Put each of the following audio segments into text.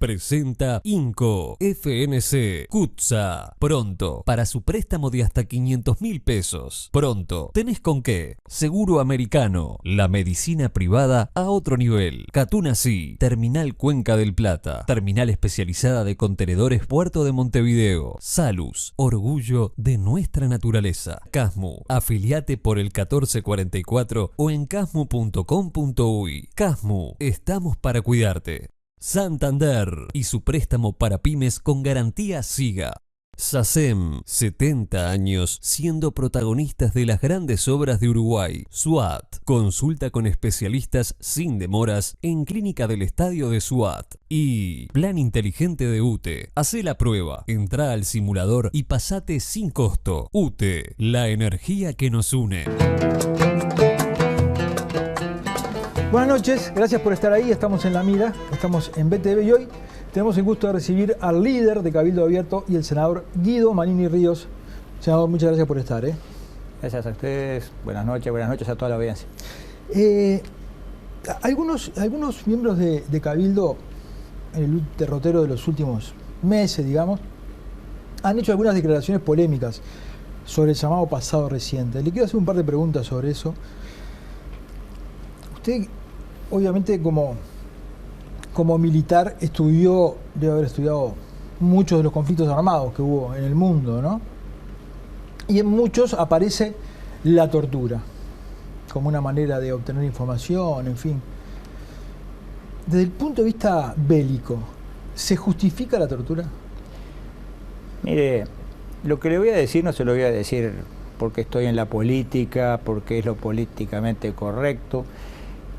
presenta Inco FNC Cutsa. Pronto, para su préstamo de hasta 500.000 pesos. Pronto, ¿tenés con qué? Seguro Americano, la medicina privada a otro nivel. Catunasí, Terminal Cuenca del Plata, terminal especializada de contenedores Puerto de Montevideo. Salus, orgullo de nuestra naturaleza. Casmu, afiliate por el 1444 o en casmu.com.uy. Casmu, estamos para cuidarte. Santander y su préstamo para pymes con garantía SIGA. SACEM, 70 años siendo protagonistas de las grandes obras de Uruguay. SWAT, consulta con especialistas sin demoras en Clínica del Estadio de SWAT. Y Plan Inteligente de UTE. Hacé la prueba, entrá al simulador y pasate sin costo. UTE, la energía que nos une. Buenas noches, gracias por estar ahí. Estamos en La Mira, estamos en BTV y hoy tenemos el gusto de recibir al líder de Cabildo Abierto y el senador Guido Manini Ríos. Senador, muchas gracias por estar. Gracias a ustedes, buenas noches a toda la audiencia. Algunos miembros de Cabildo, en el derrotero de los últimos meses, digamos, han hecho algunas declaraciones polémicas sobre el llamado pasado reciente. Le quiero hacer un par de preguntas sobre eso. Usted, obviamente, como militar, debe haber estudiado muchos de los conflictos armados que hubo en el mundo, ¿no? Y en muchos aparece la tortura, como una manera de obtener información, en fin. Desde el punto de vista bélico, ¿se justifica la tortura? Mire, lo que le voy a decir no se lo voy a decir porque estoy en la política, porque es lo políticamente correcto.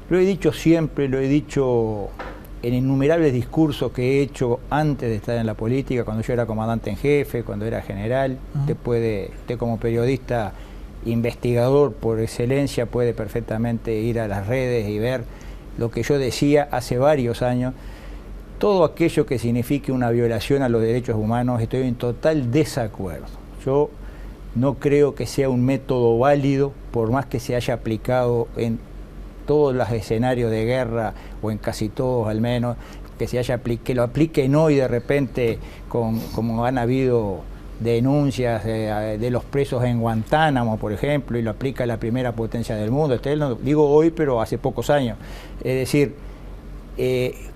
Lo he dicho siempre, lo he dicho en innumerables discursos que he hecho antes de estar en la política, cuando yo era comandante en jefe, cuando era general. Usted como periodista investigador por excelencia puede perfectamente ir a las redes y ver lo que yo decía hace varios años. Todo aquello que signifique una violación a los derechos humanos, estoy en total desacuerdo. Yo no creo que sea un método válido, por más que se haya aplicado en todos los escenarios de guerra, o en casi todos al menos, que lo apliquen hoy de repente, como han habido denuncias de los presos en Guantánamo, por ejemplo, y lo aplica la primera potencia del mundo. No digo hoy, pero hace pocos años. Es decir,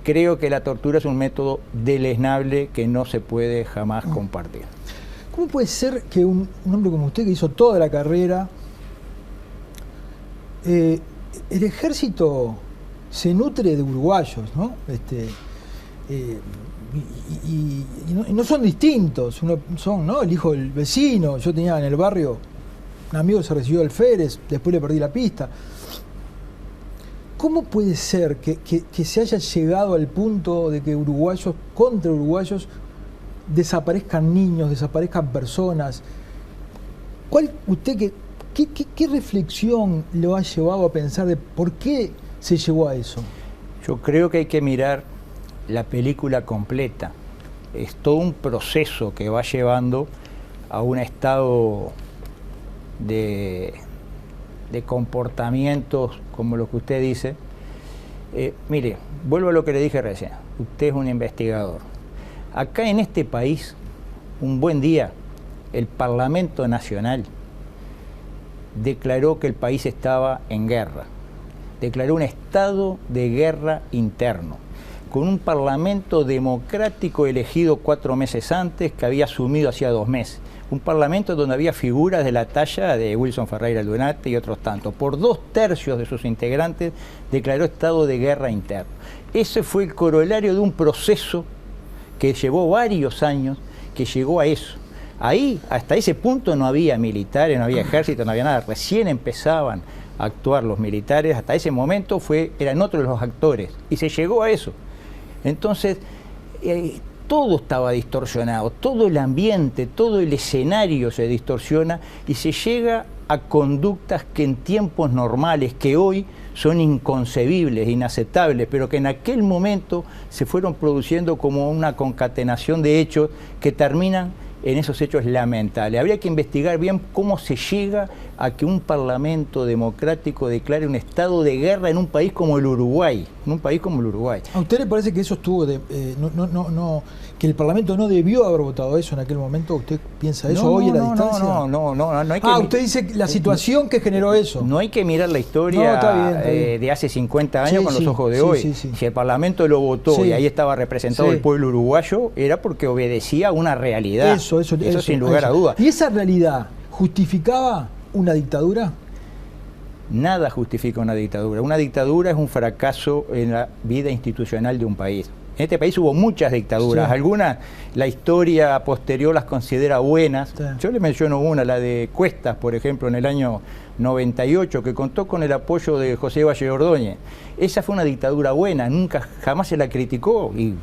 creo que la tortura es un método deleznable que no se puede jamás compartir. ¿Cómo puede ser que un hombre como usted, que hizo toda la carrera, el ejército se nutre de uruguayos, ¿no? Y no son distintos, son, ¿no?, el hijo del vecino. Yo tenía en el barrio un amigo que se recibió del Férez, después le perdí la pista. ¿Cómo puede ser que se haya llegado al punto de que uruguayos contra uruguayos desaparezcan niños, desaparezcan personas? ¿Qué reflexión lo ha llevado a pensar de por qué se llegó a eso? Yo creo que hay que mirar la película completa. Es todo un proceso que va llevando a un estado de comportamientos como lo que usted dice. Mire, vuelvo a lo que le dije recién. Usted es un investigador. Acá en este país, un buen día, el Parlamento Nacional declaró que el país estaba en guerra, declaró un estado de guerra interno, con un parlamento democrático elegido 4 meses antes, que había asumido hacía 2 meses, un parlamento donde había figuras de la talla de Wilson Ferreira Lunate y otros tantos. Por 2/3 de sus integrantes declaró estado de guerra interno. Ese fue el corolario de un proceso que llevó varios años, que llegó a eso. Ahí, hasta ese punto, no había militares, no había ejército, no había nada. Recién empezaban a actuar los militares. Hasta ese momento eran otros los actores. Y se llegó a eso. Entonces, todo estaba distorsionado. Todo el ambiente, todo el escenario se distorsiona y se llega a conductas que en tiempos normales, que hoy son inconcebibles, inaceptables, pero que en aquel momento se fueron produciendo como una concatenación de hechos que terminan en esos hechos lamentables. Habría que investigar bien cómo se llega a que un parlamento democrático declare un estado de guerra en un país como el Uruguay, ¿A usted le parece que eso estuvo que el Parlamento no debió haber votado eso en aquel momento? ¿Usted piensa eso hoy a la distancia? No hay que usted dice la situación que generó eso. No hay que mirar la historia está bien. De hace 50 años con los ojos de hoy. Si el Parlamento lo votó y ahí estaba representado el pueblo uruguayo, era porque obedecía a una realidad. Eso sin lugar a dudas. ¿Y esa realidad justificaba una dictadura? Nada justifica una dictadura. Una dictadura es un fracaso en la vida institucional de un país. En este país hubo muchas dictaduras. Algunas, la historia posterior las considera buenas. Yo le menciono una, la de Cuestas, por ejemplo, en el año 98, que contó con el apoyo de José Valle Ordóñez. Esa fue una dictadura buena, jamás se la criticó y,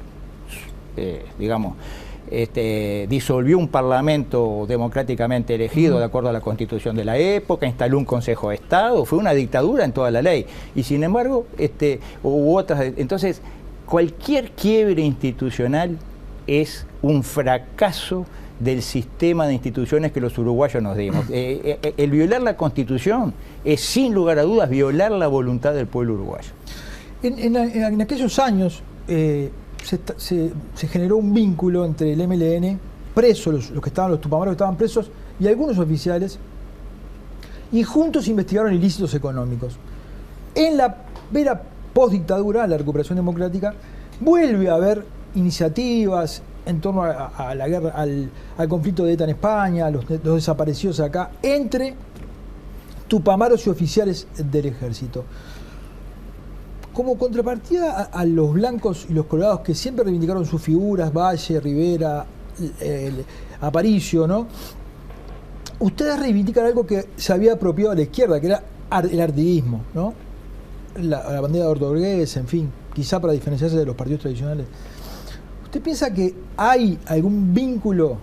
disolvió un parlamento democráticamente elegido de acuerdo a la constitución de la época, instaló un consejo de Estado, fue una dictadura en toda la ley. Y sin embargo, hubo otras. Entonces, cualquier quiebre institucional es un fracaso del sistema de instituciones que los uruguayos nos dimos. El violar la Constitución es, sin lugar a dudas, violar la voluntad del pueblo uruguayo. En aquellos años se generó un vínculo entre el MLN, presos, los tupamaros que estaban presos, y algunos oficiales, y juntos investigaron ilícitos económicos. En la vera postdictadura, la recuperación democrática, vuelve a haber iniciativas en torno a la guerra, al conflicto de ETA en España, los desaparecidos acá, entre tupamaros y oficiales del ejército. Como contrapartida a los blancos y los colorados que siempre reivindicaron sus figuras, Valle, Rivera, Aparicio, ¿no? Ustedes reivindican algo que se había apropiado a la izquierda, que era el artiguismo, ¿no? La bandera de Ordogués, en fin, quizá para diferenciarse de los partidos tradicionales. ¿Usted piensa que hay algún vínculo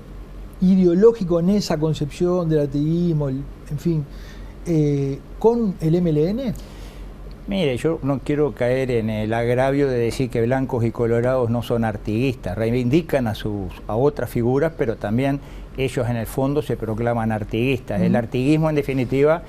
ideológico en esa concepción del artiguismo, en fin, con el MLN? Mire, yo no quiero caer en el agravio de decir que blancos y colorados no son artiguistas, reivindican a otras figuras, pero también ellos en el fondo se proclaman artiguistas. El artiguismo, en definitiva,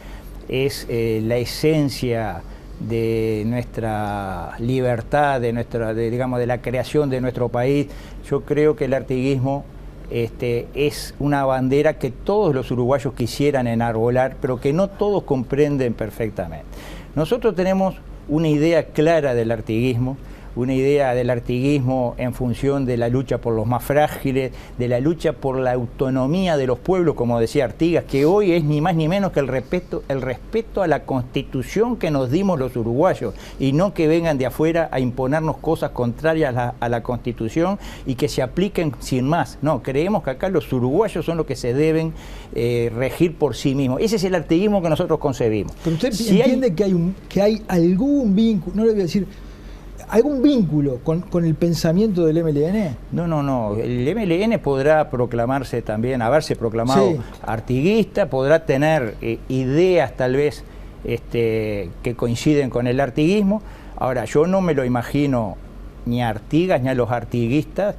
es la esencia de nuestra libertad, de la creación de nuestro país. Yo creo que el artiguismo es una bandera que todos los uruguayos quisieran enarbolar, pero que no todos comprenden perfectamente. Nosotros tenemos una idea clara del artiguismo, en función de la lucha por los más frágiles, de la lucha por la autonomía de los pueblos, como decía Artigas, que hoy es ni más ni menos que el respeto a la Constitución que nos dimos los uruguayos, y no que vengan de afuera a imponernos cosas contrarias a la Constitución y que se apliquen sin más. No, creemos que acá los uruguayos son los que se deben regir por sí mismos. Ese es el artiguismo que nosotros concebimos. Pero usted entiende que hay algún vínculo, no le voy a decir, ¿algún vínculo con el pensamiento del MLN? No. El MLN podrá proclamarse también, haberse proclamado artiguista, podrá tener ideas tal vez que coinciden con el artiguismo. Ahora, yo no me lo imagino ni a Artigas ni a los artiguistas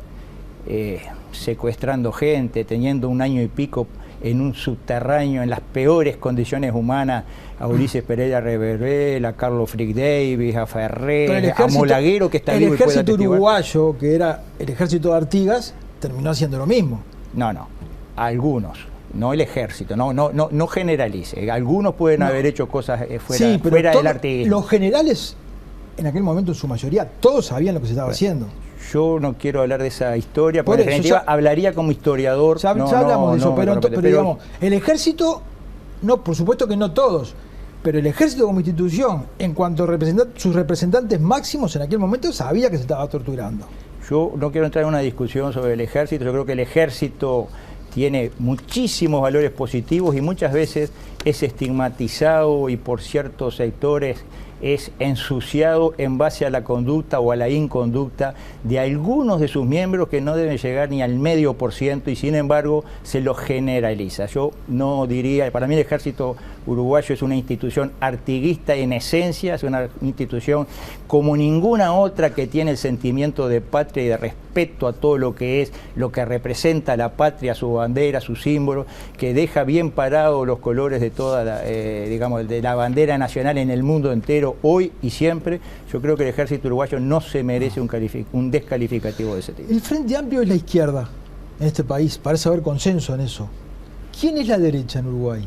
secuestrando gente, teniendo un año y pico en un subterráneo, en las peores condiciones humanas, a Ulises Pereira Reverberel, a Carlos Frick Davis, a Ferrer, a Molaguero, que está vivo y puede atestiguar. El ejército uruguayo, que era el ejército de Artigas, terminó haciendo lo mismo. No, algunos, no el ejército, no generalice. Algunos pueden haber hecho cosas fuera del artiguismo. Los generales, en aquel momento en su mayoría, todos sabían lo que se estaba haciendo. Yo no quiero hablar de esa historia, porque en definitiva hablaría como historiador. Ya hablamos de eso, pero digamos, el ejército, no, por supuesto que no todos, pero el ejército como institución, en cuanto a sus representantes máximos en aquel momento, sabía que se estaba torturando. Yo no quiero entrar en una discusión sobre el ejército. Yo creo que el ejército tiene muchísimos valores positivos y muchas veces es estigmatizado y por ciertos sectores es ensuciado en base a la conducta o a la inconducta de algunos de sus miembros que no deben llegar ni al 0,5% y sin embargo se lo generaliza. Yo no diría, para mí el ejército uruguayo es una institución artiguista en esencia, es una institución como ninguna otra que tiene el sentimiento de patria y de respeto a todo lo que es, lo que representa la patria, su bandera, su símbolo, que deja bien parados los colores de toda la, digamos, de la bandera nacional en el mundo entero, hoy y siempre. Yo creo que el ejército uruguayo no se merece un descalificativo de ese tipo. El Frente Amplio es la izquierda en este país, parece haber consenso en eso. ¿Quién es la derecha en Uruguay?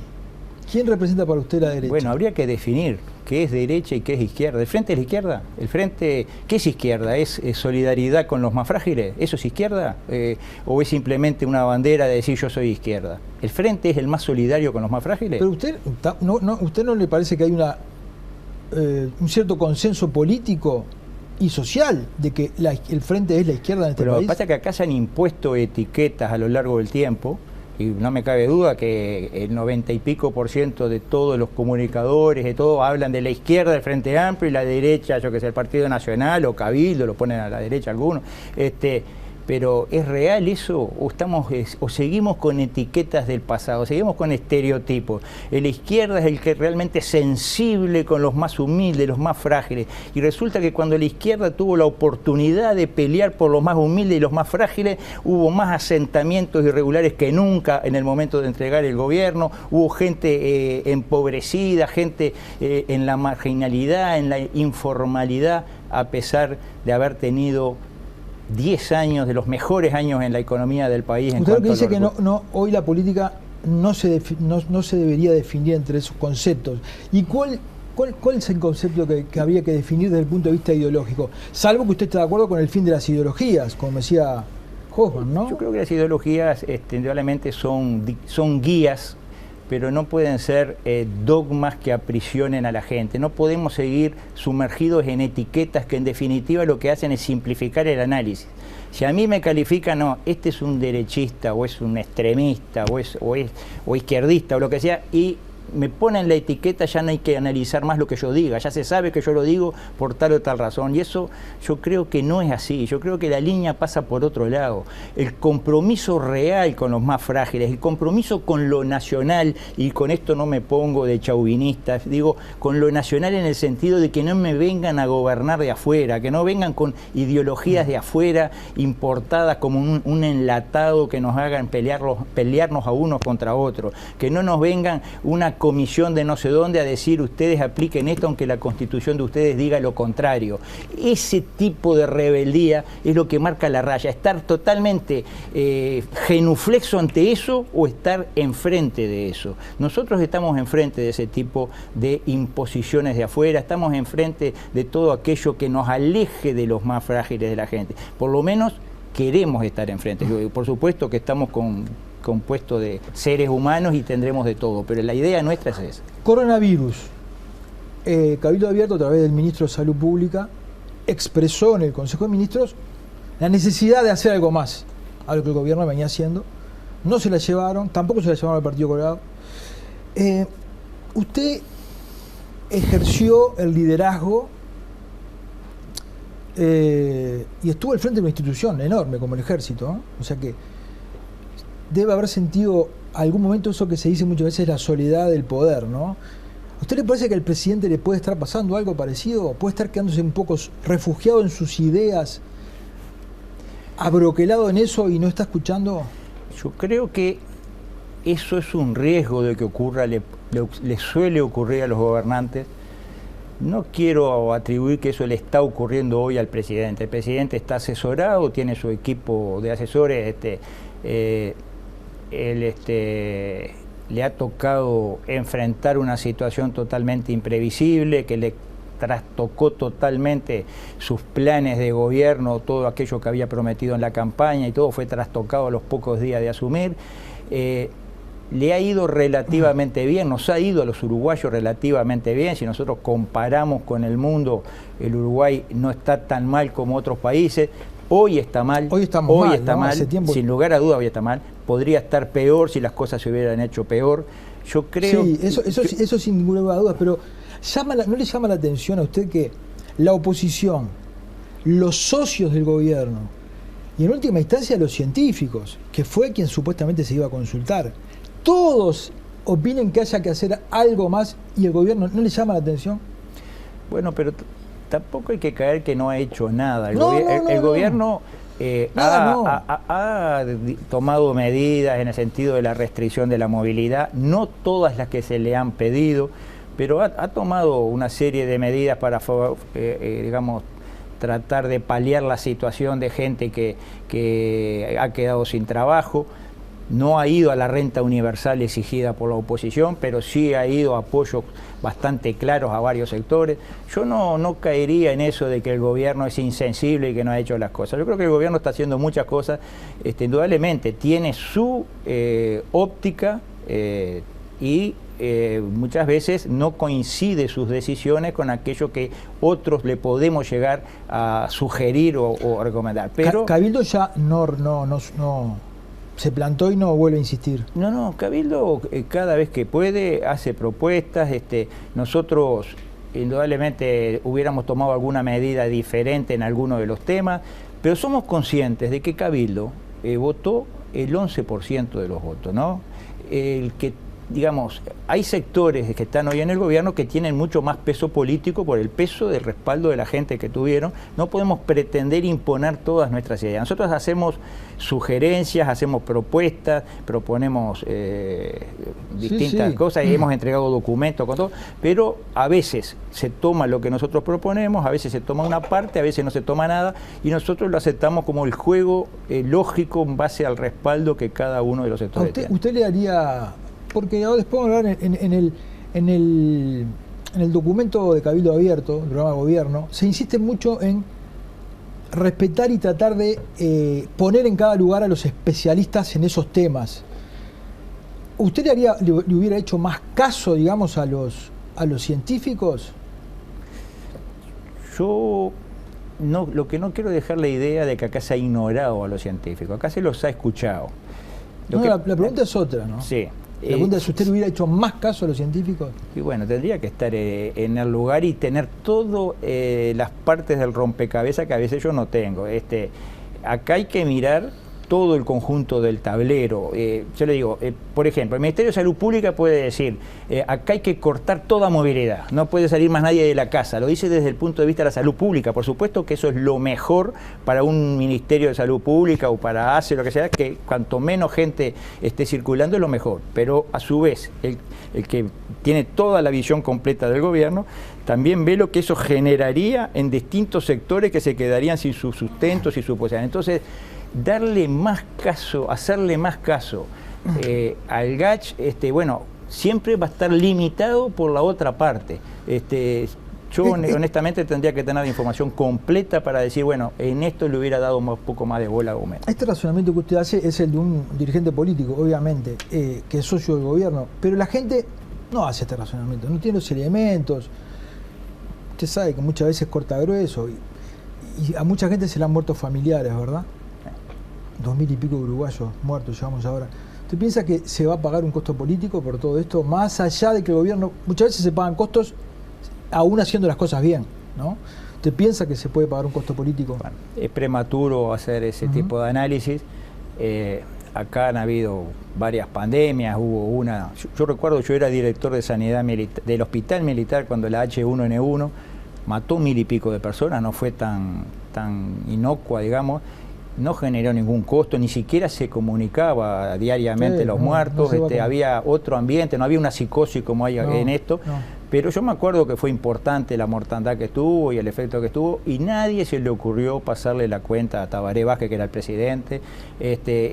¿Quién representa para usted la derecha? Bueno, habría que definir qué es derecha y qué es izquierda. ¿El Frente es la izquierda? ¿El Frente qué es izquierda? ¿Es solidaridad con los más frágiles? ¿Eso es izquierda? ¿O es simplemente una bandera de decir yo soy izquierda? ¿El Frente es el más solidario con los más frágiles? Pero ¿usted no le parece que hay un cierto consenso político y social de que el Frente es la izquierda en este país? Pero lo que pasa es que acá se han impuesto etiquetas a lo largo del tiempo. Y no me cabe duda que el 90 y pico % de todos los comunicadores, de todo, hablan de la izquierda del Frente Amplio y la derecha, yo que sé, el Partido Nacional o Cabildo, lo ponen a la derecha algunos. Pero ¿es real eso? ¿O seguimos con etiquetas del pasado? ¿Seguimos con estereotipos? La izquierda es el que realmente es sensible con los más humildes, los más frágiles. Y resulta que cuando la izquierda tuvo la oportunidad de pelear por los más humildes y los más frágiles, hubo más asentamientos irregulares que nunca en el momento de entregar el gobierno. Hubo gente empobrecida, gente en la marginalidad, en la informalidad, a pesar de haber tenido 10 años de los mejores años en la economía del país. Usted lo que dice que hoy la política no se debería definir entre esos conceptos. ¿Y cuál es el concepto que habría que definir desde el punto de vista ideológico? Salvo que usted esté de acuerdo con el fin de las ideologías, como decía Hoffman, ¿no? Yo creo que las ideologías indudablemente son guías, pero no pueden ser dogmas que aprisionen a la gente. No podemos seguir sumergidos en etiquetas que en definitiva lo que hacen es simplificar el análisis. Si a mí me califican, no, este es un derechista, o es un extremista, o izquierdista, o lo que sea, y me ponen la etiqueta, ya no hay que analizar más lo que yo diga, ya se sabe que yo lo digo por tal o tal razón, y eso yo creo que no es así. Yo creo que la línea pasa por otro lado. El compromiso real con los más frágiles, el compromiso con lo nacional, y con esto no me pongo de chauvinista, digo con lo nacional en el sentido de que no me vengan a gobernar de afuera, que no vengan con ideologías de afuera importadas como un enlatado que nos hagan pelearnos a unos contra otros, que no nos vengan una comisión de no sé dónde a decir ustedes apliquen esto aunque la constitución de ustedes diga lo contrario. Ese tipo de rebeldía es lo que marca la raya, estar totalmente genuflexo ante eso o estar enfrente de eso. Nosotros estamos enfrente de ese tipo de imposiciones de afuera, estamos enfrente de todo aquello que nos aleje de los más frágiles de la gente. Por lo menos queremos estar enfrente. Por supuesto que estamos compuesto de seres humanos y tendremos de todo, pero la idea nuestra es esa. Coronavirus. Cabildo Abierto, a través del ministro de Salud Pública, expresó en el Consejo de Ministros la necesidad de hacer algo más a lo que el gobierno venía haciendo. No se la llevaron, tampoco se la llevaron al Partido Colorado. Usted ejerció el liderazgo y estuvo al frente de una institución enorme como el Ejército, ¿no? O sea que debe haber sentido algún momento eso que se dice muchas veces, la soledad del poder, ¿no? ¿A usted le parece que al presidente le puede estar pasando algo parecido? ¿Puede estar quedándose un poco refugiado en sus ideas, abroquelado en eso y no está escuchando? Yo creo que eso es un riesgo de que ocurra, le suele ocurrir a los gobernantes. No quiero atribuir que eso le está ocurriendo hoy al presidente. El presidente está asesorado, tiene su equipo de asesores, le ha tocado enfrentar una situación totalmente imprevisible que le trastocó totalmente sus planes de gobierno, todo aquello que había prometido en la campaña y todo fue trastocado a los pocos días de asumir. Le ha ido relativamente bien, nos ha ido a los uruguayos relativamente bien. Si nosotros comparamos con el mundo, el Uruguay no está tan mal como otros países. Hoy está mal, hoy está mal, hace tiempo. Sin lugar a duda hoy está mal. Podría estar peor si las cosas se hubieran hecho peor. Yo creo... Sí, eso sin ninguna duda, pero ¿No le llama la atención a usted que la oposición, los socios del gobierno y en última instancia los científicos, que fue quien supuestamente se iba a consultar, todos opinen que haya que hacer algo más y el gobierno no le llama la atención? Bueno, pero tampoco hay que caer que no ha hecho nada. El No. gobierno ha tomado medidas en el sentido de la restricción de la movilidad, no todas las que se le han pedido, pero ha tomado una serie de medidas para, digamos, tratar de paliar la situación de gente que ha quedado sin trabajo. No ha ido a la renta universal exigida por la oposición, pero sí ha ido a apoyos bastante claros a varios sectores. Yo no caería en eso de que el gobierno es insensible y que no ha hecho las cosas. Yo creo que el gobierno está haciendo muchas cosas, indudablemente tiene su óptica y muchas veces no coincide sus decisiones con aquello que otros le podemos llegar a sugerir o recomendar. Pero Cabildo ya no se plantó y no vuelve a insistir. No, Cabildo cada vez que puede hace propuestas. Nosotros indudablemente hubiéramos tomado alguna medida diferente en alguno de los temas, pero somos conscientes de que Cabildo votó el 11% de los votos, ¿no? Digamos, hay sectores que están hoy en el gobierno que tienen mucho más peso político por el peso del respaldo de la gente que tuvieron. No podemos pretender imponer todas nuestras ideas. Nosotros hacemos sugerencias, hacemos propuestas, proponemos distintas cosas y hemos entregado documentos con todo, pero a veces se toma lo que nosotros proponemos, a veces se toma una parte, a veces no se toma nada y nosotros lo aceptamos como el juego lógico en base al respaldo que cada uno de los sectores tiene. ¿Usted le haría...? Porque ahora después vamos a hablar en el documento de Cabildo Abierto, el programa de gobierno, se insiste mucho en respetar y tratar de poner en cada lugar a los especialistas en esos temas. ¿Usted le hubiera hecho más caso, digamos, a los científicos? Yo lo que no quiero dejar la idea de que acá se ha ignorado a los científicos, acá se los ha escuchado. La pregunta es otra, ¿no? Sí. La pregunta es si usted le hubiera hecho más caso a los científicos. Y bueno, tendría que estar en el lugar y tener todas las partes del rompecabezas que a veces yo no tengo. Acá hay que mirar todo el conjunto del tablero. Yo le digo, por ejemplo, el Ministerio de Salud Pública puede decir, acá hay que cortar toda movilidad, no puede salir más nadie de la casa. Lo dice desde el punto de vista de la salud pública. Por supuesto que eso es lo mejor para un Ministerio de Salud Pública o para ACE, lo que sea, que cuanto menos gente esté circulando es lo mejor. Pero a su vez, el que tiene toda la visión completa del gobierno, también ve lo que eso generaría en distintos sectores que se quedarían sin su sustento, sin su posibilidad. Entonces, darle más caso, hacerle más caso al GACH, bueno, siempre va a estar limitado por la otra parte. Yo honestamente tendría que tener la información completa para decir, bueno, en esto le hubiera dado un poco más de bola a Gómez. Este razonamiento que usted hace es el de un dirigente político, obviamente, que es socio del gobierno, pero la gente no hace este razonamiento, no tiene los elementos. Usted sabe que muchas veces corta grueso y a mucha gente se le han muerto familiares, ¿verdad? 2000 y pico de uruguayos muertos llevamos ahora. ¿Usted piensa que se va a pagar un costo político por todo esto? Más allá de que el gobierno, muchas veces se pagan costos aún haciendo las cosas bien, ¿no? ¿Usted piensa que se puede pagar un costo político? Bueno, es prematuro hacer ese tipo de análisis. Acá han habido varias pandemias, hubo una... Yo recuerdo, yo era director de sanidad del hospital militar cuando la H1N1 mató 1000 y pico de personas, no fue tan inocua, digamos. No generó ningún costo, ni siquiera se comunicaba diariamente los muertos, había otro ambiente, no había una psicosis como hay en esto, pero yo me acuerdo que fue importante la mortandad que estuvo y el efecto que estuvo, y nadie se le ocurrió pasarle la cuenta a Tabaré Vázquez, que era el presidente.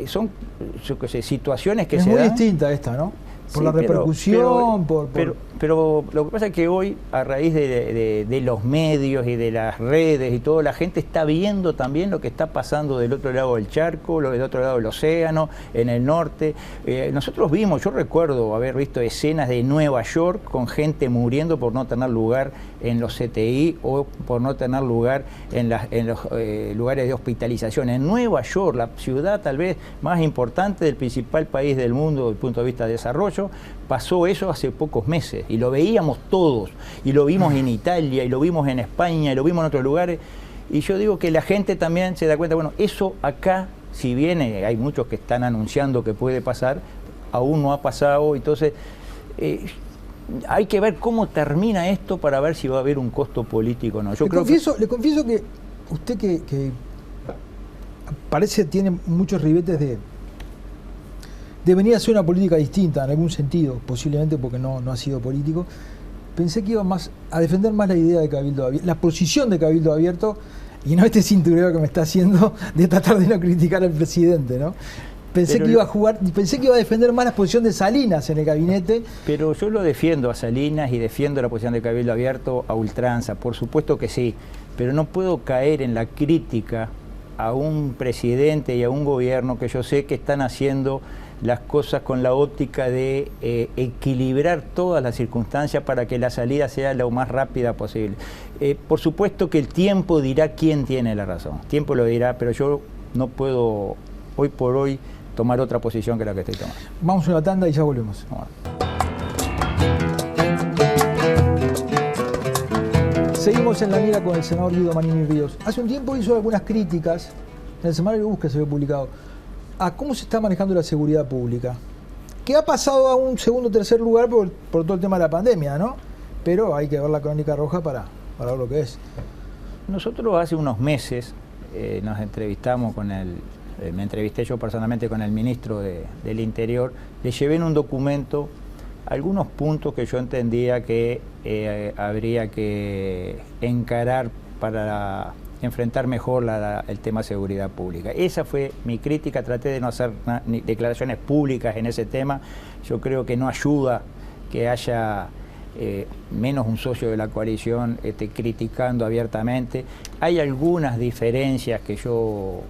Son, yo qué sé, situaciones que se dan. Es muy distinta esta, ¿no? Por la repercusión, pero lo que pasa es que hoy, a raíz de los medios y de las redes y todo, la gente está viendo también lo que está pasando del otro lado del charco, lo del otro lado del océano, en el norte. Nosotros vimos, yo recuerdo haber visto escenas de Nueva York con gente muriendo por no tener lugar en los CTI o por no tener lugar en los lugares de hospitalización. En Nueva York, la ciudad tal vez más importante del principal país del mundo desde el punto de vista de desarrollo, hecho, pasó eso hace pocos meses y lo veíamos todos, y lo vimos en Italia, y lo vimos en España, y lo vimos en otros lugares, y yo digo que la gente también se da cuenta, bueno, eso acá, si bien hay muchos que están anunciando que puede pasar, aún no ha pasado, entonces hay que ver cómo termina esto para ver si va a haber un costo político o no. Le confieso que usted que parece tiene muchos ribetes de venir a hacer una política distinta en algún sentido, posiblemente porque no ha sido político, pensé que iba más a defender más la idea de Cabildo Abierto, la posición de Cabildo Abierto, y no este cintureo que me está haciendo de tratar de no criticar al presidente, ¿no? Pensé que iba a defender más la posición de Salinas en el gabinete. Pero yo lo defiendo a Salinas y defiendo la posición de Cabildo Abierto a ultranza, por supuesto que sí, pero no puedo caer en la crítica a un presidente y a un gobierno que yo sé que están haciendo las cosas con la óptica de equilibrar todas las circunstancias para que la salida sea lo más rápida posible. Por supuesto que el tiempo dirá quién tiene la razón, el tiempo lo dirá, pero yo no puedo hoy por hoy tomar otra posición que la que estoy tomando. Vamos a una tanda y ya volvemos. Seguimos en la mira con el senador Guido Manini Ríos. Hace un tiempo hizo algunas críticas, en el semanario Busca se ve publicado, a cómo se está manejando la seguridad pública, que ha pasado a un segundo o tercer lugar por todo el tema de la pandemia, ¿no? Pero hay que ver la crónica roja para ver lo que es. Nosotros hace unos meses nos entrevistamos me entrevisté yo personalmente con el ministro del Interior, le llevé en un documento algunos puntos que yo entendía que habría que encarar para enfrentar mejor el tema de seguridad pública. Esa fue mi crítica, traté de no hacer ni declaraciones públicas en ese tema. Yo creo que no ayuda que haya menos un socio de la coalición criticando abiertamente. Hay algunas diferencias que yo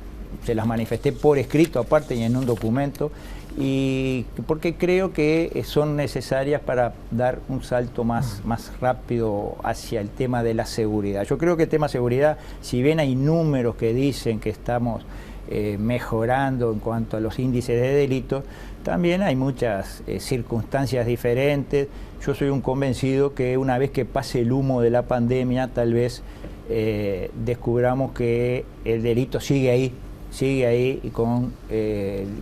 se las manifesté por escrito aparte y en un documento, y porque creo que son necesarias para dar un salto más rápido hacia el tema de la seguridad. Yo creo que el tema de seguridad, si bien hay números que dicen que estamos mejorando en cuanto a los índices de delitos, también hay muchas circunstancias diferentes. Yo soy un convencido que una vez que pase el humo de la pandemia, tal vez descubramos que el delito sigue ahí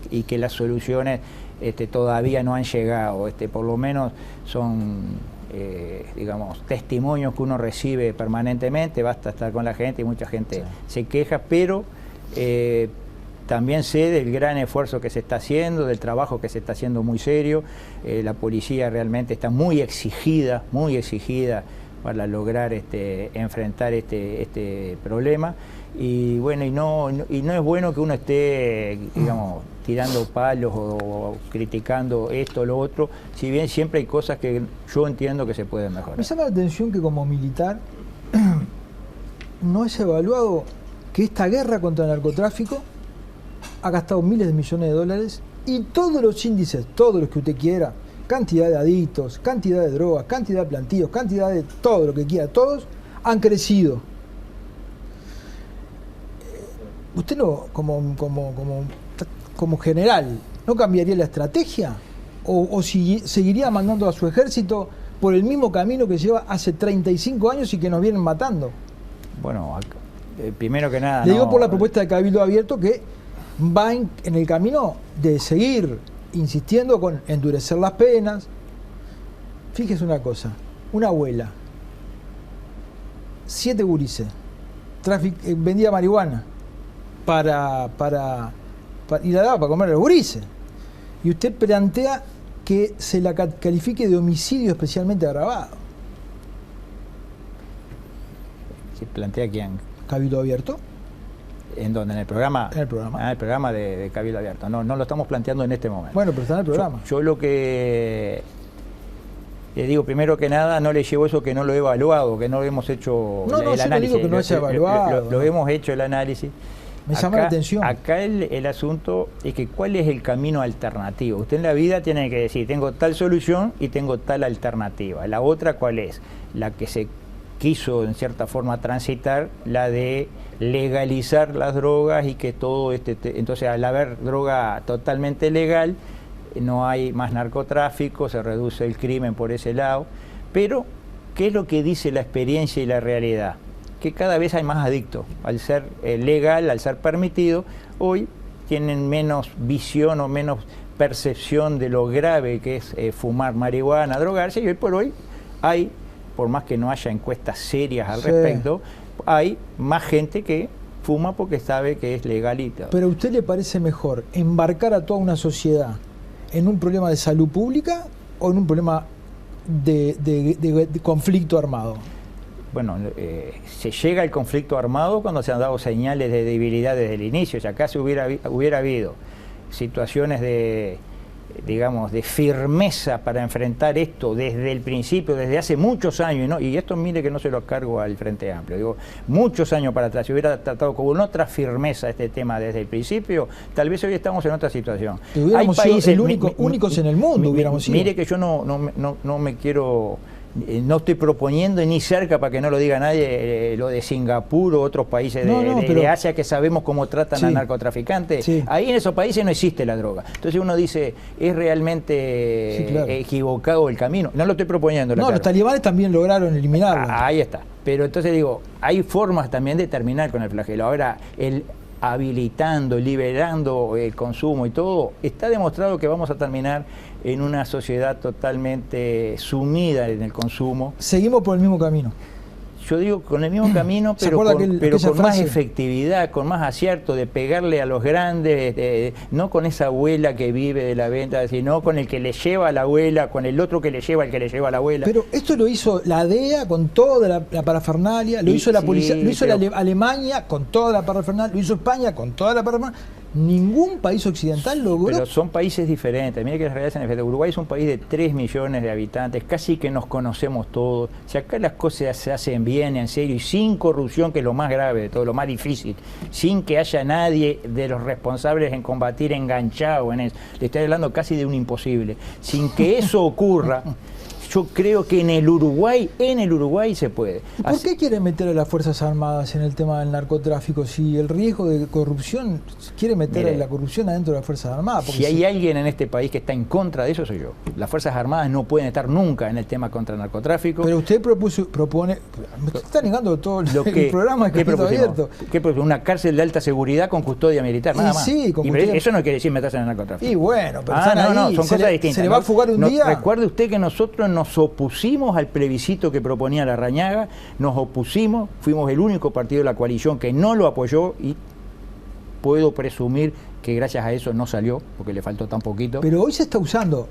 y que las soluciones todavía no han llegado. Por lo menos son digamos, testimonios que uno recibe permanentemente, basta estar con la gente y mucha gente se queja, pero también sé del gran esfuerzo que se está haciendo, del trabajo que se está haciendo muy serio. La policía realmente está muy exigida para lograr enfrentar este problema. Y bueno, y no es bueno que uno esté, digamos, tirando palos o criticando esto o lo otro, si bien siempre hay cosas que yo entiendo que se pueden mejorar. Me llama la atención que como militar no es evaluado que esta guerra contra el narcotráfico ha gastado miles de millones de dólares y todos los índices, todos los que usted quiera, cantidad de adictos, cantidad de drogas, cantidad de plantillos, cantidad de todo lo que quiera, todos han crecido. ¿Usted no, como general, no cambiaría la estrategia? ¿O seguiría mandando a su ejército por el mismo camino que lleva hace 35 años y que nos vienen matando? Bueno, primero que nada... Le digo por la propuesta de Cabildo Abierto que va en el camino de seguir insistiendo con endurecer las penas. Fíjese una cosa, una abuela, 7 gurises, vendía marihuana y la daba para comer a los gurises. Y usted plantea que se la califique de homicidio especialmente agravado. ¿Se plantea quién? ¿Cabildo Abierto? ¿En dónde? ¿En el programa? En el programa. Ah, el programa de Cabildo Abierto. No lo estamos planteando en este momento. Bueno, pero está en el programa. Yo lo que le digo, primero que nada, no le llevo eso que no lo he evaluado, que no hemos hecho el análisis. Digo que no se ha evaluado. Lo hemos hecho el análisis. Me llama la atención. Acá el asunto es que ¿cuál es el camino alternativo? Usted en la vida tiene que decir, tengo tal solución y tengo tal alternativa. La otra, ¿cuál es? La que se quiso en cierta forma transitar, la de legalizar las drogas y que todo entonces al haber droga totalmente legal, no hay más narcotráfico, se reduce el crimen por ese lado, pero ¿qué es lo que dice la experiencia y la realidad? Que cada vez hay más adictos. Al ser legal, al ser permitido, hoy tienen menos visión o menos percepción de lo grave que es fumar marihuana, drogarse, y hoy por hoy hay, por más que no haya encuestas serias al respecto, hay más gente que fuma porque sabe que es legalito. ¿Pero a usted le parece mejor embarcar a toda una sociedad en un problema de salud pública o en un problema de conflicto armado? Bueno, se llega al conflicto armado cuando se han dado señales de debilidad desde el inicio. Si acá se hubiera habido situaciones de, digamos, de firmeza para enfrentar esto desde el principio, desde hace muchos años, ¿no? Y esto mire que no se lo cargo al Frente Amplio, digo, muchos años para atrás, si hubiera tratado con otra firmeza este tema desde el principio, tal vez hoy estamos en otra situación. Hay países únicos en el mundo, hubiéramos sido. Mire que yo no me quiero... No estoy proponiendo ni cerca, para que no lo diga nadie, lo de Singapur o otros países de Asia que sabemos cómo tratan a narcotraficantes. Ahí en esos países no existe la droga. Entonces uno dice, es realmente equivocado el camino. No lo estoy proponiendo. No, los talibanes también lograron eliminarlo. Ahí está. Pero entonces digo, hay formas también de terminar con el flagelo. Ahora, el habilitando, liberando el consumo y todo, está demostrado que vamos a terminar en una sociedad totalmente sumida en el consumo. Seguimos por el mismo camino. Yo digo con el mismo camino, pero con más efectividad, con más acierto, de pegarle a los grandes, no con esa abuela que vive de la venta, sino con el que le lleva a la abuela, con el otro que le lleva al que le lleva a la abuela. Pero esto lo hizo la DEA con toda la parafernalia, lo hizo la policía, lo hizo Alemania con toda la parafernalia, lo hizo España con toda la parafernalia. Ningún país occidental logró. Pero son países diferentes. Mire que la realidad es en efecto. Uruguay es un país de 3 millones de habitantes, casi que nos conocemos todos. Si acá las cosas se hacen bien, en serio, y sin corrupción, que es lo más grave de todo, lo más difícil, sin que haya nadie de los responsables en combatir enganchado en eso. Le estoy hablando casi de un imposible. Sin que eso ocurra, yo creo que en el Uruguay se puede. ¿Y por qué quiere meter a las Fuerzas Armadas en el tema del narcotráfico? Si el riesgo de corrupción, quiere meter a la corrupción adentro de las Fuerzas Armadas. Si hay alguien en este país que está en contra de eso, soy yo. Las Fuerzas Armadas no pueden estar nunca en el tema contra el narcotráfico. Pero usted propone, me está negando todo el programa que está abierto. ¿Qué propuso? Una cárcel de alta seguridad con custodia militar, nada más. Sí, con custodia... Eso no quiere decir meterse en el narcotráfico. Y bueno, pero son cosas distintas. ¿Se le va a fugar un día? Recuerde usted que nosotros nos opusimos al plebiscito que proponía Larrañaga, nos opusimos, fuimos el único partido de la coalición que no lo apoyó y puedo presumir que gracias a eso no salió, porque le faltó tan poquito. Pero hoy se está usando,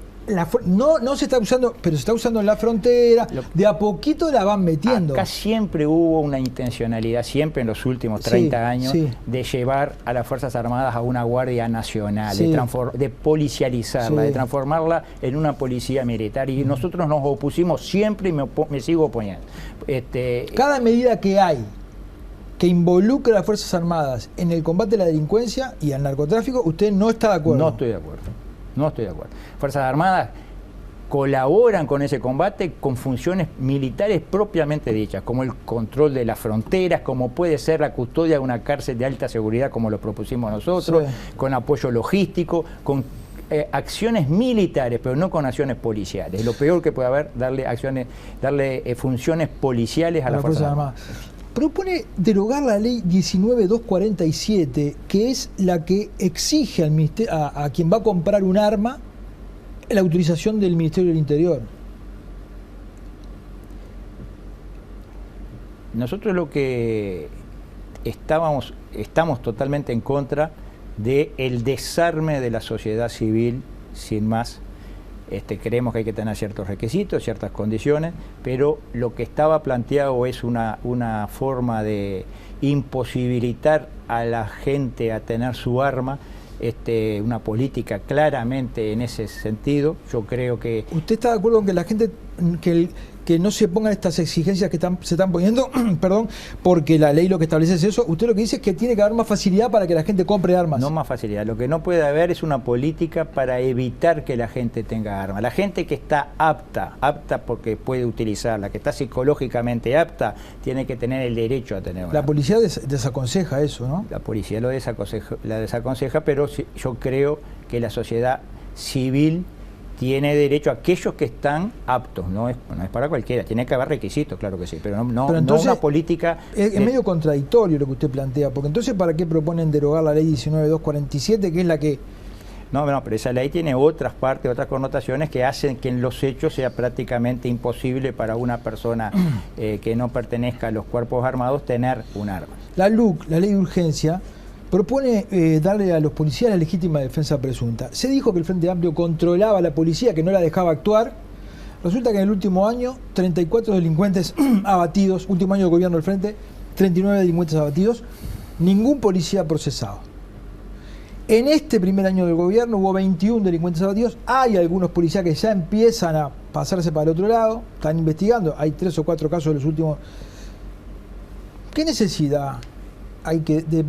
no se está usando, pero se está usando en la frontera, de a poquito la van metiendo. Acá siempre hubo una intencionalidad, siempre en los últimos 30 años, de llevar a las Fuerzas Armadas a una Guardia Nacional, de policializarla, de transformarla en una policía militar. Y nosotros nos opusimos siempre y me sigo oponiendo. Cada medida que hay que involucre a las Fuerzas Armadas en el combate a la delincuencia y al narcotráfico, ¿usted no está de acuerdo? No estoy de acuerdo. No estoy de acuerdo. Fuerzas Armadas colaboran con ese combate con funciones militares propiamente dichas, como el control de las fronteras, como puede ser la custodia de una cárcel de alta seguridad, como lo propusimos nosotros, con apoyo logístico, con acciones militares, pero no con acciones policiales. Lo peor que puede haber, darle funciones policiales a las Fuerzas Armadas. Propone derogar la ley 19.247, que es la que exige al a quien va a comprar un arma la autorización del Ministerio del Interior. Nosotros lo que estamos totalmente en contra del desarme de la sociedad civil, sin más. Creemos que hay que tener ciertos requisitos, ciertas condiciones, pero lo que estaba planteado es una forma de imposibilitar a la gente a tener su arma, una política claramente en ese sentido. Yo creo que... ¿Usted está de acuerdo con que la gente, que no se pongan estas exigencias que se están poniendo, perdón, porque la ley lo que establece es eso? Usted lo que dice es que tiene que haber más facilidad para que la gente compre armas. No más facilidad, lo que no puede haber es una política para evitar que la gente tenga armas. La gente que está apta porque puede utilizarla, que está psicológicamente apta, tiene que tener el derecho a tener una arma. La policía desaconseja eso, ¿no? La policía lo desaconseja, pero yo creo que la sociedad civil tiene derecho a aquellos que están aptos, no es para cualquiera, tiene que haber requisitos, claro que sí, pero entonces, no una política... Es medio contradictorio lo que usted plantea, porque entonces ¿para qué proponen derogar la ley 19.247, que es la que... No, pero esa ley tiene otras partes, otras connotaciones que hacen que en los hechos sea prácticamente imposible para una persona que no pertenezca a los cuerpos armados tener un arma. La LUC, la ley de urgencia, propone darle a los policías la legítima defensa presunta. Se dijo que el Frente Amplio controlaba a la policía, que no la dejaba actuar. Resulta que en el último año, 34 delincuentes abatidos, último año de gobierno del Frente, 39 delincuentes abatidos, ningún policía procesado. En este primer año del gobierno hubo 21 delincuentes abatidos. Hay algunos policías que ya empiezan a pasarse para el otro lado, están investigando, hay 3 o 4 casos de los últimos. ¿Qué necesidad hay que de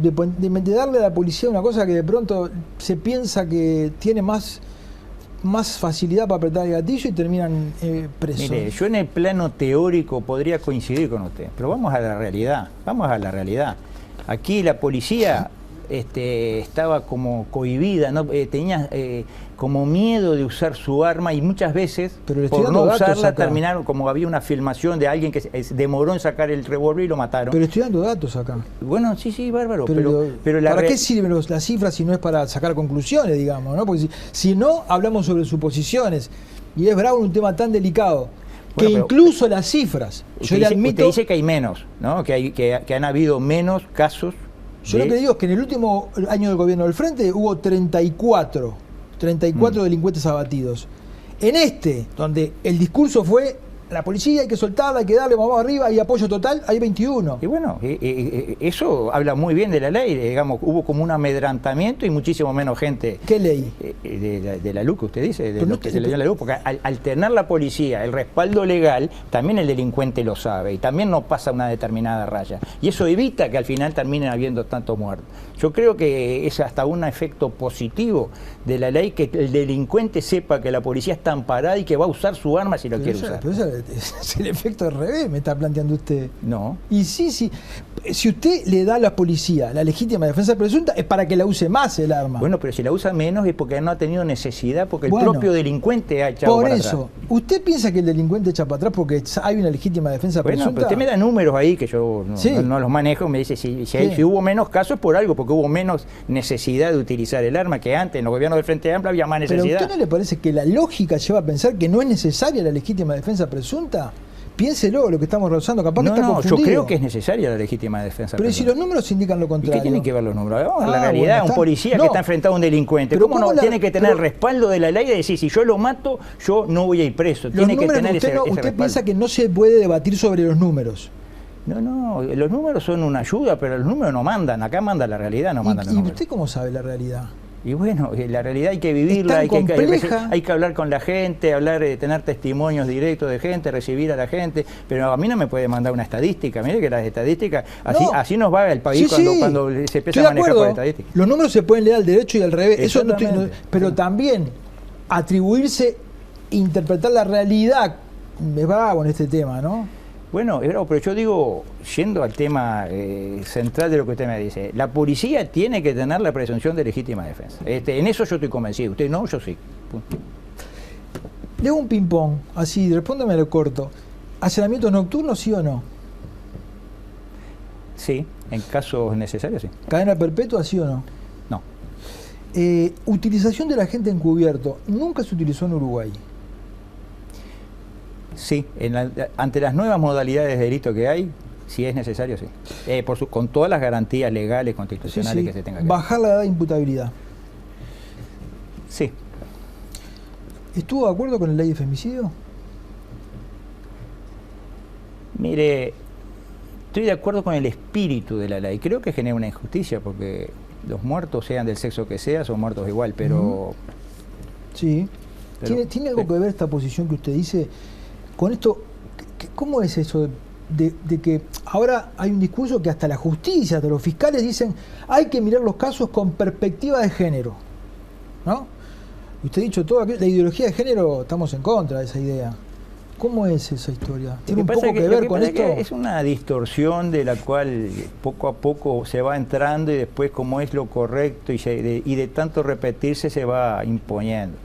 darle a la policía una cosa que de pronto se piensa que tiene más facilidad para apretar el gatillo y terminan presos? Mire, yo en el plano teórico podría coincidir con usted, pero vamos a la realidad, Aquí la policía estaba como cohibida, ¿no? Tenía como miedo de usar su arma y muchas veces por no usarla terminaron, como había una filmación de alguien que demoró en sacar el revólver y lo mataron. Pero estoy dando datos acá. Bueno, sí, bárbaro. Pero ¿para qué sirven las cifras si no es para sacar conclusiones, digamos, ¿no? Porque si no, hablamos sobre suposiciones. Y es bravo un tema tan delicado. Bueno, que incluso las cifras, yo le admito... Usted dice que hay menos, ¿no? Que han habido menos casos. Yo lo que digo es que en el último año del gobierno del Frente hubo 34 delincuentes abatidos. En donde el discurso fue, la policía hay que soltarla, hay que darle, vamos arriba, hay apoyo total, hay 21. Y bueno, eso habla muy bien de la ley, digamos, hubo como un amedrentamiento y muchísimo menos gente. ¿Qué ley? De la LUC, que usted dice, de lo que se le dio a la LUC, porque al tener la policía el respaldo legal, también el delincuente lo sabe y también no pasa una determinada raya. Y eso evita que al final terminen habiendo tantos muertos. Yo creo que es hasta un efecto positivo de la ley que el delincuente sepa que la policía está amparada y que va a usar su arma si lo quiere usar. Pero es el efecto al revés, me está planteando usted. No. Y sí. Si usted le da a la policía la legítima defensa presunta, es para que la use más el arma. Bueno, pero si la usa menos es porque no ha tenido necesidad, porque el propio delincuente ha echado para atrás. Por eso, ¿usted piensa que el delincuente echa para atrás porque hay una legítima defensa presunta? Pero usted me da números ahí que yo no los manejo, me dice si hubo menos casos por algo, porque hubo menos necesidad de utilizar el arma que antes. En los gobiernos del Frente Amplio había más necesidad. ¿Pero a usted no le parece que la lógica lleva a pensar que no es necesaria la legítima defensa presunta? Piénselo, lo que estamos rozando, capaz que está confundido. Yo creo que es necesaria la legítima defensa. Pero si los números indican lo contrario. ¿Y qué tienen que ver los números? Vamos a la realidad, un policía que está enfrentado a un delincuente. ¿Cómo no tiene que tener el respaldo de la ley de decir, si yo lo mato, yo no voy a ir preso? Tiene que tener ese respaldo. Usted piensa que no se puede debatir sobre los números. No, los números son una ayuda, pero los números no mandan. Acá manda la realidad, no mandan los números. ¿Y usted cómo sabe la realidad? Y bueno, la realidad hay que vivirla, hay que hablar con la gente, tener testimonios directos de gente, recibir a la gente, pero a mí no me puede mandar una estadística. Mire que las estadísticas, así nos va el país cuando se empieza a manejar por estadísticas. Los números se pueden leer al derecho y al revés, eso pero también atribuirse, interpretar la realidad, es bravo en este tema, ¿no? Bueno, pero yo digo, yendo al tema central de lo que usted me dice, la policía tiene que tener la presunción de legítima defensa. En eso yo estoy convencido. Usted no, yo sí. Le hago un ping-pong, así, respóndeme a lo corto. ¿Allanamientos nocturnos, sí o no? Sí, en casos necesarios, sí. ¿Cadena perpetua, sí o no? No. Utilización del agente encubierto, nunca se utilizó en Uruguay. Sí, ante las nuevas modalidades de delito que hay, si es necesario, sí. Con todas las garantías legales, constitucionales que se tengan que bajar la edad de imputabilidad. Sí. ¿Estuvo de acuerdo con la ley de femicidio? Mire, estoy de acuerdo con el espíritu de la ley. Creo que genera una injusticia porque los muertos, sean del sexo que sea, son muertos igual, pero... Sí. ¿Tiene algo que ver esta posición que usted dice con esto? ¿Cómo es eso de que ahora hay un discurso que hasta la justicia, hasta los fiscales dicen hay que mirar los casos con perspectiva de género, ¿no? Usted ha dicho todo, la ideología de género, estamos en contra de esa idea. ¿Cómo es esa historia? Lo ¿Tiene un pasa poco que ver con esto? Es una distorsión de la cual poco a poco se va entrando y después como es lo correcto y de tanto repetirse se va imponiendo.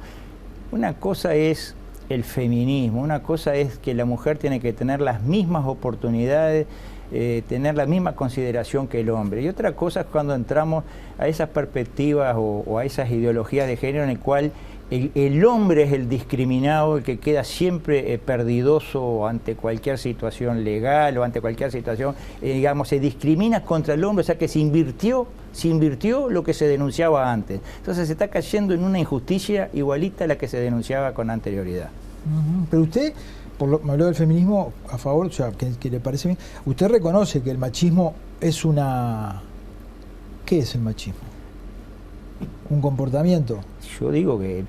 Una cosa es el feminismo, una cosa es que la mujer tiene que tener las mismas oportunidades, tener la misma consideración que el hombre. Y otra cosa es cuando entramos a esas perspectivas o a esas ideologías de género en el cual el hombre es el discriminado, el que queda siempre perdidoso ante cualquier situación legal o ante cualquier situación, digamos, se discrimina contra el hombre, o sea que se invirtió lo que se denunciaba antes. Entonces se está cayendo en una injusticia igualita a la que se denunciaba con anterioridad. Pero usted, me habló del feminismo a favor, o sea, que le parece bien, usted reconoce que el machismo es una... ¿Qué es el machismo? ¿Un comportamiento? Yo digo que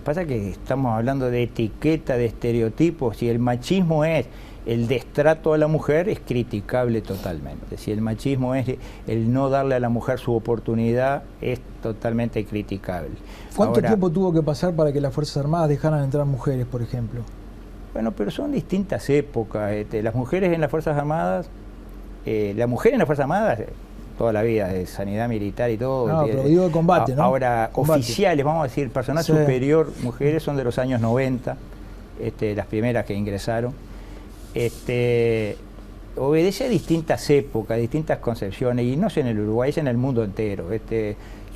pasa que estamos hablando de etiqueta, de estereotipos, si el machismo es el destrato a la mujer, es criticable totalmente. Si el machismo es el no darle a la mujer su oportunidad, es totalmente criticable. ¿Cuánto tiempo tuvo que pasar para que las Fuerzas Armadas dejaran entrar mujeres, por ejemplo? Bueno, pero son distintas épocas. Las mujeres en las Fuerzas Armadas, la mujer en las Fuerzas Armadas, toda la vida, de sanidad militar y todo. No, pero digo de combate, ¿no? Ahora, combate. Oficiales, vamos a decir, personal superior, mujeres son de los años 90, las primeras que ingresaron. Obedece a distintas épocas, distintas concepciones, y no es en el Uruguay, es en el mundo entero.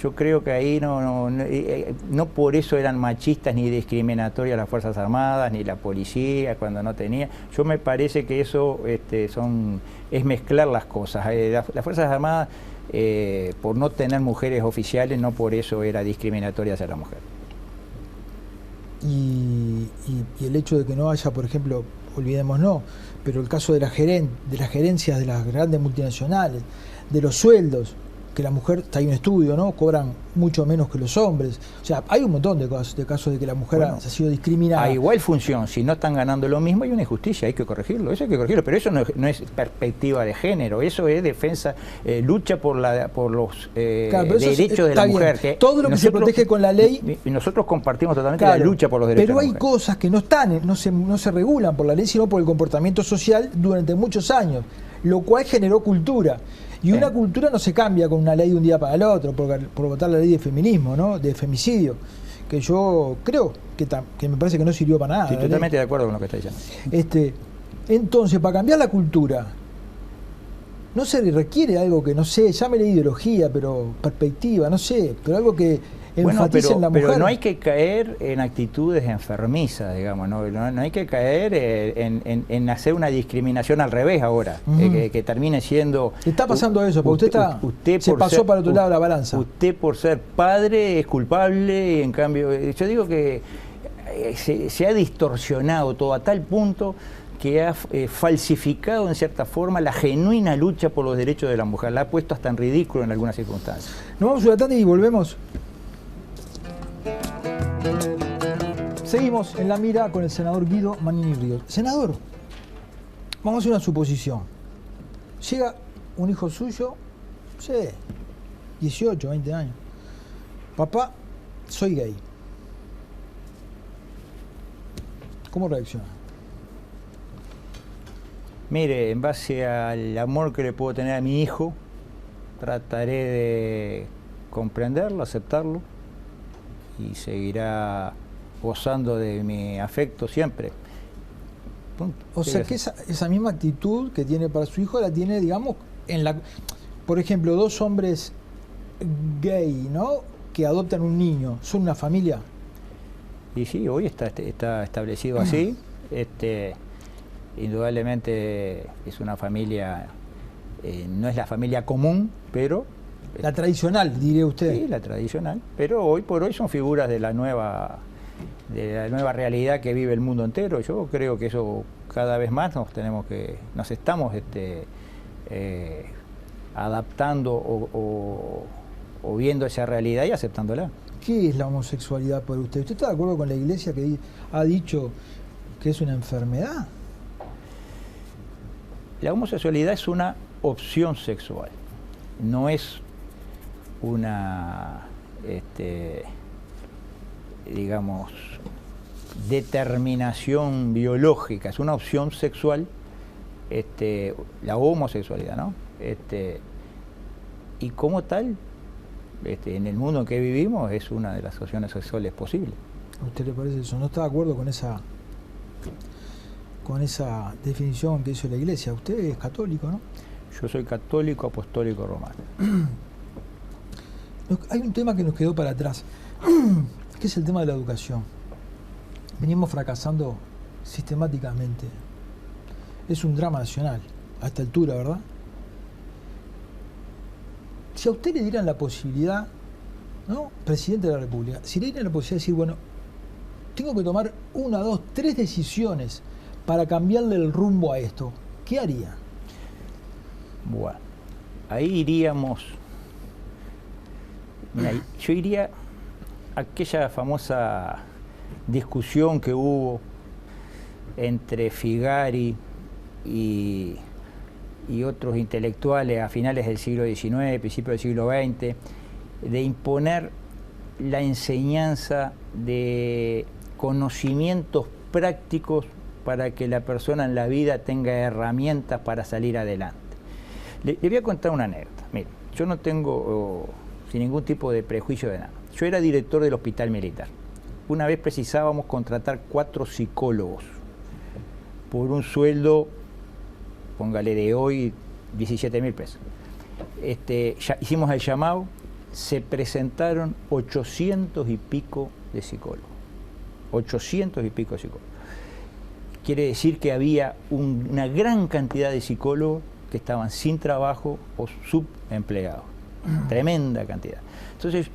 Yo creo que ahí no por eso eran machistas ni discriminatorias las Fuerzas Armadas, ni la policía, cuando no tenía. Yo me parece que eso es mezclar las cosas. Las Fuerzas Armadas, por no tener mujeres oficiales, no por eso era discriminatoria hacia la mujer. Y el hecho de que no haya, por ejemplo, olvidemos no, pero el caso de las gerencias de las grandes multinacionales, de los sueldos, que la mujer, está ahí un estudio, ¿no? Cobran mucho menos que los hombres. O sea, hay un montón de casos de que la mujer ha sido discriminada. A igual función, si no están ganando lo mismo, hay una injusticia, hay que corregirlo, eso hay que corregirlo, pero eso no es perspectiva de género, eso es defensa, lucha por los derechos de la mujer. Que todo lo que se protege con la ley. Y nosotros compartimos totalmente la lucha por los derechos de la mujer. Pero hay cosas que no están, no se regulan por la ley, sino por el comportamiento social durante muchos años, lo cual generó cultura. Y una cultura no se cambia con una ley de un día para el otro, por votar la ley de feminismo, ¿no? De femicidio, que yo creo que me parece que no sirvió para nada. Estoy totalmente de acuerdo con lo que está diciendo. Entonces, para cambiar la cultura, no se requiere algo que, no sé, llámele ideología, pero perspectiva, no sé, pero algo que enfatice en la mujer. Pero no hay que caer en actitudes enfermizas, digamos, no hay que caer en hacer una discriminación al revés ahora, que termine siendo... Está pasando eso, porque usted se pasó para otro lado de la balanza. Usted por ser padre es culpable, y en cambio, yo digo que se ha distorsionado todo a tal punto que ha falsificado en cierta forma la genuina lucha por los derechos de la mujer, la ha puesto hasta en ridículo en algunas circunstancias. Nos vamos a una tanda y volvemos. Seguimos en La Mira con el senador Guido Manini Ríos. Senador, vamos a hacer una suposición. Llega un hijo suyo, no sé, 18, 20 años. Papá, soy gay. ¿Cómo reacciona? Mire, en base al amor que le puedo tener a mi hijo, trataré de comprenderlo, aceptarlo, y seguirá gozando de mi afecto siempre. Punto. O sea que esa misma actitud que tiene para su hijo la tiene, digamos, por ejemplo, dos hombres gay, ¿no? Que adoptan un niño, ¿son una familia? Y sí, hoy está establecido así. Indudablemente es una familia, no es la familia común, pero... La tradicional, diría usted. Sí, la tradicional, pero hoy por hoy son figuras de la nueva realidad que vive el mundo entero. Yo creo que eso cada vez más nos estamos adaptando o viendo esa realidad y aceptándola. ¿Qué es la homosexualidad para usted? ¿Usted está de acuerdo con la Iglesia que ha dicho que es una enfermedad? La homosexualidad es una opción sexual, no es una, digamos, determinación biológica, es una opción sexual, la homosexualidad, ¿no? Y como tal, en el mundo en que vivimos, es una de las opciones sexuales posibles. ¿A usted le parece eso? ¿No está de acuerdo con esa definición que hizo la Iglesia? Usted es católico, ¿no? Yo soy católico apostólico romano. Hay un tema que nos quedó para atrás, que es el tema de la educación. Venimos fracasando sistemáticamente. Es un drama nacional, a esta altura, ¿verdad? Si a usted le dieran la posibilidad, ¿no? Presidente de la República, si le dieran la posibilidad de decir, bueno, tengo que tomar 1, 2, 3 decisiones para cambiarle el rumbo a esto, ¿qué haría? Bueno, ahí iríamos. Mira, yo iría a aquella famosa discusión que hubo entre Figari y otros intelectuales a finales del siglo XIX, principios del siglo XX, de imponer la enseñanza de conocimientos prácticos para que la persona en la vida tenga herramientas para salir adelante. Le voy a contar una anécdota. Mire, yo no tengo sin ningún tipo de prejuicio de nada. Yo era director del hospital militar. Una vez precisábamos contratar 4 psicólogos por un sueldo, póngale de hoy, 17.000 pesos. Ya hicimos el llamado, se presentaron 800 y pico de psicólogos. 800 y pico de psicólogos. Quiere decir que había una gran cantidad de psicólogos que estaban sin trabajo o subempleados. Tremenda cantidad. Entonces,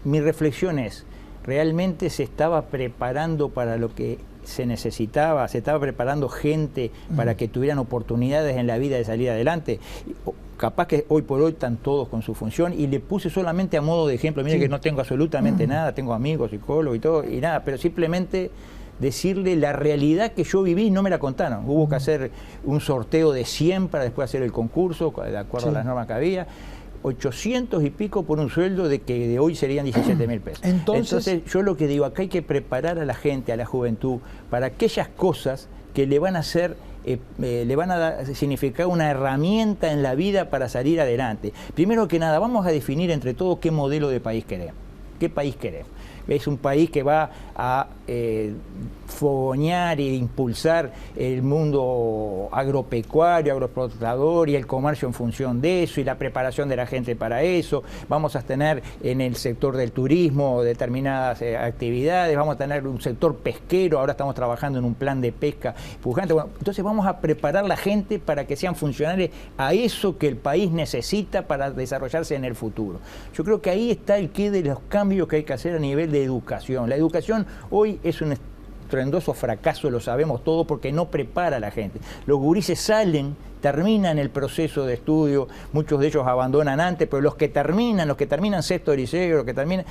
mi reflexión es, ¿realmente se estaba preparando para lo que se necesitaba? ¿Se estaba preparando gente para que tuvieran oportunidades en la vida de salir adelante? Capaz que hoy por hoy están todos con su función, y le puse solamente a modo de ejemplo. Mire que no tengo absolutamente nada, tengo amigos, psicólogos y todo, y nada, pero simplemente decirle la realidad que yo viví, no me la contaron. Hubo que hacer un sorteo de 100 para después hacer el concurso, de acuerdo a las normas que había. 800 y pico por un sueldo de que de hoy serían 17.000 pesos. Entonces yo lo que digo, acá hay que preparar a la gente, a la juventud, para aquellas cosas que le van a hacer, le van a significar una herramienta en la vida para salir adelante. Primero que nada, vamos a definir entre todos qué modelo de país queremos. ¿Qué país queremos? Es un país que va a fogonear e impulsar el mundo agropecuario, agroexportador y el comercio en función de eso y la preparación de la gente para eso. Vamos a tener en el sector del turismo determinadas actividades, vamos a tener un sector pesquero, ahora estamos trabajando en un plan de pesca pujante. Bueno, entonces vamos a preparar la gente para que sean funcionales a eso que el país necesita para desarrollarse en el futuro. Yo creo que ahí está el quid de los cambios que hay que hacer a nivel de educación. La educación hoy es un estruendoso fracaso, lo sabemos todo, porque no prepara a la gente. Los gurises salen, terminan el proceso de estudio, muchos de ellos abandonan antes, pero los que terminan sexto de liceo, los que terminan,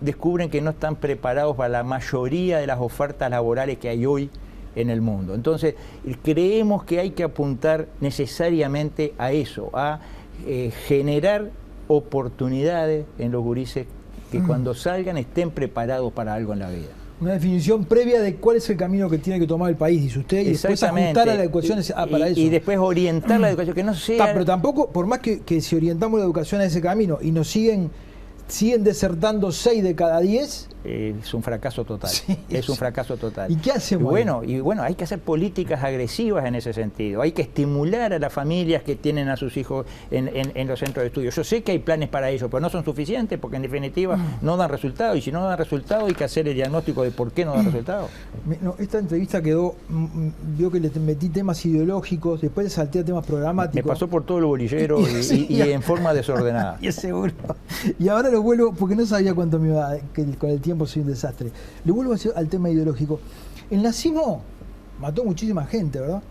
descubren que no están preparados para la mayoría de las ofertas laborales que hay hoy en el mundo. Entonces, creemos que hay que apuntar necesariamente a eso, a generar oportunidades en los gurises que cuando salgan estén preparados para algo en la vida. Una definición previa de cuál es el camino que tiene que tomar el país, dice usted, y después ajustar a la educación para eso. Y después orientar la educación, que no sea... Pero tampoco, por más que si orientamos la educación a ese camino y nos siguen desertando 6 de cada 10... es un fracaso total. Sí, es un fracaso total. ¿Y qué hacemos? Y bueno, hay que hacer políticas agresivas en ese sentido. Hay que estimular a las familias que tienen a sus hijos en los centros de estudio. Yo sé que hay planes para ello, pero no son suficientes porque en definitiva no dan resultados. Y si no dan resultados hay que hacer el diagnóstico de por qué no dan resultados. Esta entrevista quedó, vio que le metí temas ideológicos, después le salté a temas programáticos. Me pasó por todo el bolillero y en forma desordenada. Y seguro. Y ahora lo vuelvo, porque no sabía cuánto me iba, que con el tiempo soy un desastre. Le vuelvo al tema ideológico. El nazismo mató muchísima gente, ¿verdad?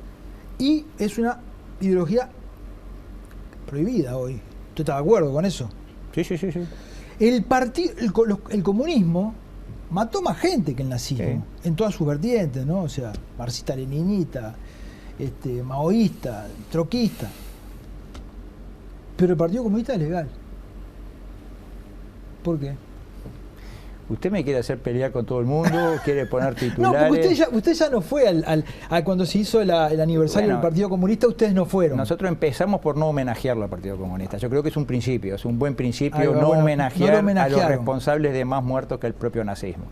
Y es una ideología prohibida hoy. ¿Usted está de acuerdo con eso? Sí. El comunismo mató más gente que el nazismo, en todas sus vertientes, ¿no? O sea, marxista-leninista, maoísta, troquista. Pero el Partido Comunista es legal. ¿Por qué? Usted me quiere hacer pelear con todo el mundo, quiere poner No, titulares. porque usted ya no fue a cuando se hizo el aniversario del Partido Comunista, ustedes no fueron. Nosotros empezamos por no homenajearlo al Partido Comunista. Yo creo que es un principio, es un buen principio Bueno, homenajear no a los responsables de más muertos que el propio nazismo.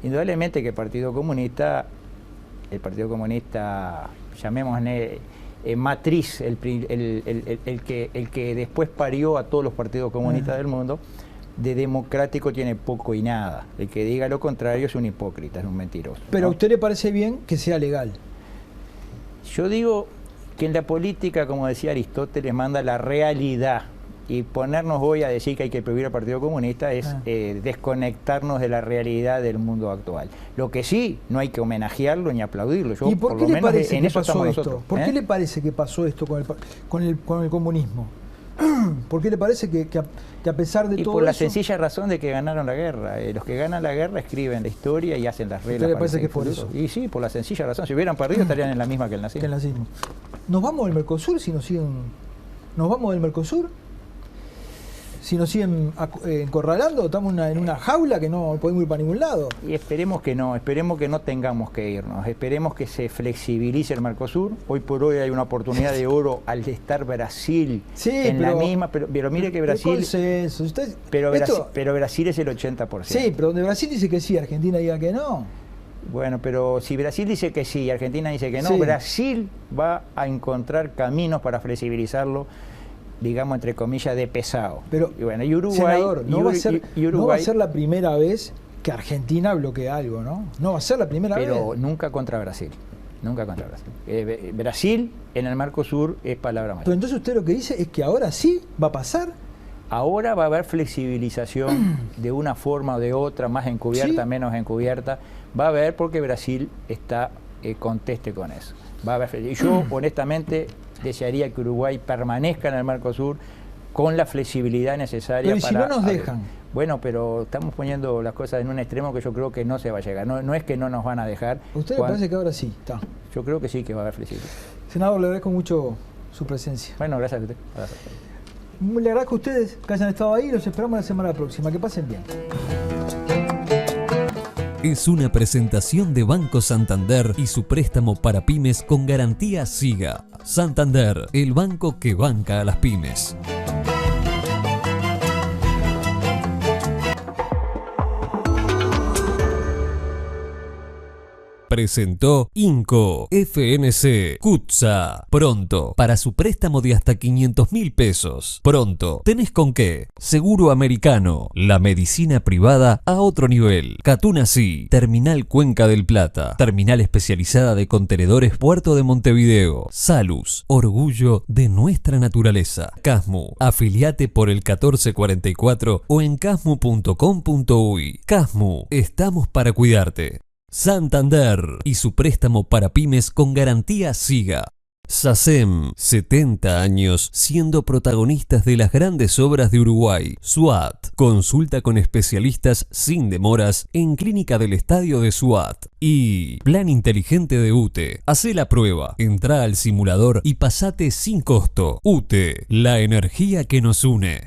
Indudablemente que el Partido Comunista, llamémosle matriz, el que después parió a todos los partidos comunistas del mundo, de democrático tiene poco y nada. El que diga lo contrario es un hipócrita, es un mentiroso. Pero ¿no? ¿a usted le parece bien que sea legal? Yo digo que en la política, como decía Aristóteles, manda la realidad. Y ponernos hoy a decir que hay que prohibir al Partido Comunista es desconectarnos de la realidad del mundo actual. Lo que sí, no hay que homenajearlo ni aplaudirlo. ¿Y por qué le parece que pasó esto? ¿Por qué le parece que pasó esto con el comunismo? ¿Por qué le parece que a pesar de todo eso... Y por la sencilla razón de que ganaron la guerra. Los que ganan la guerra escriben la historia y hacen las reglas. ¿Usted le parece que es por eso? Y sí, por la sencilla razón. Si hubieran perdido estarían en la misma que el nazismo. ¿Nos vamos del Mercosur si nos siguen... ¿Nos vamos del Mercosur? Si nos siguen encorralando, estamos en una jaula que no podemos ir para ningún lado. Y esperemos que no tengamos que irnos, esperemos que se flexibilice el Mercosur. Hoy por hoy hay una oportunidad de oro al estar Brasil la misma, pero mire que Brasil... Pero Brasil es el 80%. Sí, pero donde Brasil dice que sí, Argentina diga que no. Bueno, pero si Brasil dice que sí y Argentina dice que no, Brasil va a encontrar caminos para flexibilizarlo, digamos, entre comillas, de pesado. Pero, y bueno, y Uruguay, senador, no va a ser la primera vez que Argentina bloquea algo, ¿no? No va a ser la primera vez. Pero nunca contra Brasil. Nunca contra Brasil. Brasil en el Mercosur es palabra mayor. Pero entonces usted lo que dice es que ahora sí va a pasar. Ahora va a haber flexibilización de una forma o de otra, más encubierta, menos encubierta. Va a haber porque Brasil está conteste con eso. Va a haber, y yo, honestamente, desearía que Uruguay permanezca en el Mercosur con la flexibilidad necesaria. Pero si no nos dejan. Bueno, pero estamos poniendo las cosas en un extremo que yo creo que no se va a llegar. No es que no nos van a dejar. ¿A usted le parece que ahora sí está? Yo creo que sí que va a haber flexibilidad. Senador, le agradezco mucho su presencia. Bueno, gracias a usted. Gracias. Le agradezco a ustedes que hayan estado ahí. Los esperamos la semana próxima. Que pasen bien. Es una presentación de Banco Santander y su préstamo para pymes con garantía SIGA. Santander, el banco que banca a las pymes. Presentó Inco FNC Cutsa. Pronto, para su préstamo de hasta 500.000 pesos. Pronto, tenés con qué. Seguro Americano, la medicina privada a otro nivel. Catunasí, Terminal Cuenca del Plata. Terminal especializada de contenedores Puerto de Montevideo. Salus, orgullo de nuestra naturaleza. Casmu, afiliate por el 1444 o en casmu.com.uy. Casmu, estamos para cuidarte. Santander y su préstamo para pymes con garantía SIGA. SACEM, 70 años siendo protagonistas de las grandes obras de Uruguay. SWAT, consulta con especialistas sin demoras en Clínica del Estadio de SWAT. Y Plan Inteligente de UTE. Hacé la prueba, entrá al simulador y pasate sin costo. UTE, la energía que nos une.